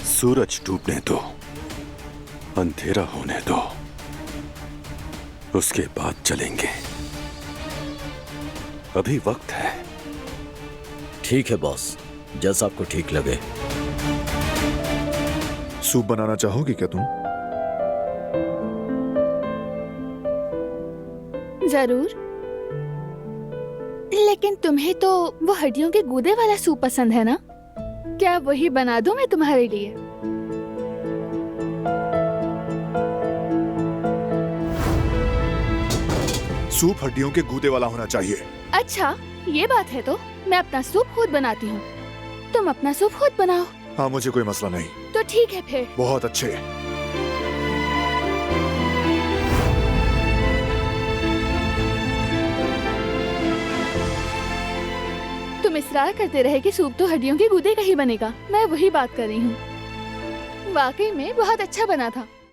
सूरज डूबने दो, अंधेरा होने दो, उसके बाद चलेंगे। अभी वक्त है। ठीक है बॉस, जैसा आपको ठीक लगे। सूप बनाना चाहोगी क्या तुम? जरूर, लेकिन तुम्हें तो वो हड्डियों के गूदे वाला सूप पसंद है ना? क्या वही बना दूं मैं तुम्हारे लिए? सूप हड्डियों के गूदे वाला होना चाहिए। अच्छा, ये बात है तो मैं अपना सूप खुद बनाती हूँ। तुम अपना सूप खुद बनाओ। हाँ, मुझे कोई मसला नहीं। तो ठीक है फिर। बहुत अच्छे। तुम इसरार करते रहे कि सूप तो हड्डियों के गूदे का ही बनेगा। मैं वही बात कर रही हूँ। वाकई में बहुत अच्छा बना था।